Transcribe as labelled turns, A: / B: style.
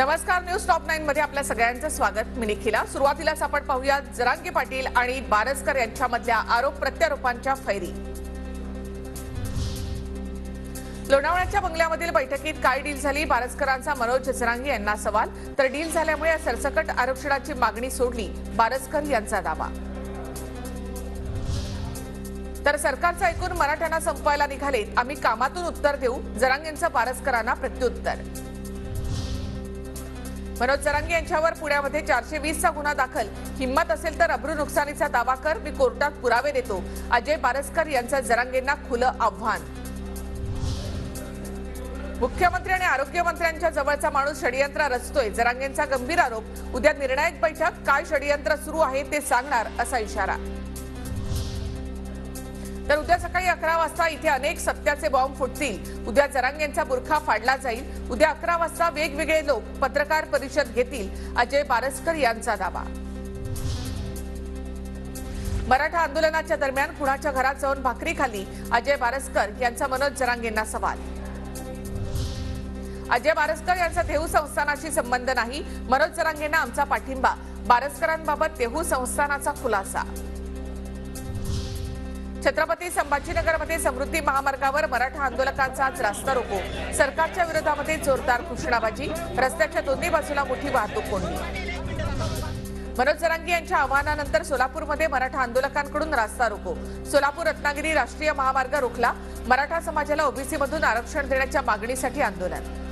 A: नमस्कार, news top 9 मध्ये आपल्या सगळ्यांचं स्वागत। मी निखिला। सुरुवातीलाच आपण पाहूया जरांगे पाटील आणि बारसकर यांच्यामधल्या आरोप प्रत्यारोपांच्या फैरी। लोणावळ्याच्या बंगल्यामधील बैठकीत काय डील झाली? बारसकरांचा मनोज जरांगे यांना सवाल। तर डील झाल्यामुळे सरसकट आरक्षणाची मागणी सोडली, बारसकर यांचा दावा। तर सरकारचं ऐकून मराठ्यांना संपवायला निघालेत, आम्ही कामातून उत्तर देऊ, जरांगेंचं बारसकरांना प्रत्युत्तर। मनोज जरांगे यांच्यावर पुण्यामध्ये 420 चा गुन्हा दाखल। हिम्मत असेल तर अब्रू नुकसानीचा दावा कर, मी कोर्टात पुरावे देतो, अजय बारसकर यांचं जरांगेंना खुलं आव्हान। मुख्यमंत्री आणि आरोग्यमंत्र्यांच्या जवळचा माणूस षडयंत्र रचतोय, जरांगेंचा गंभीर आरोप। उद्या निर्णायक बैठक, काय षडयंत्र सुरू आहे ते सांगणार, असा इशारा। तर उद्या सकाळी 11 वाजता इथे अनेक सत्याचे बॉम्ब फुटतील। उद्या जरांगेंचा बुरखा फाडला जाईल। उद्या 11 वाजता वेगवेगळे लोक पत्रकार परिषद घेतील, अजय बारसकर यांचा दावा। मराठा आंदोलनाच्या दरम्यान कुणाच्या घरात जाऊन भाकरी खाल्ली, अजय बारसकर यांचा मनोज जरांगेंना सवाल। अजय बारसकर यांचा देहू संस्थानाशी संबंध नाही, मनोज जरांगेंना आमचा पाठिंबा। बारसकरांबाबत देहू संस्थानाचा खुलासा। छत्रपती संभाजीनगरमध्ये समृद्धी महामार्गावर मराठा आंदोलकांचा आज रास्ता रोको। सरकारच्या विरोधामध्ये जोरदार घोषणाबाजी, रस्त्याच्या दोन्ही बाजूला मोठी वाहतूक कोंडी। मनोज जरांगे यांच्या आवाहनानंतर सोलापूरमध्ये मराठा आंदोलकांकडून रास्ता रोको। सोलापूर रत्नागिरी राष्ट्रीय महामार्ग रोखला। मराठा समाजाला ओबीसी मधून आरक्षण देण्याच्या मागणीसाठी आंदोलन।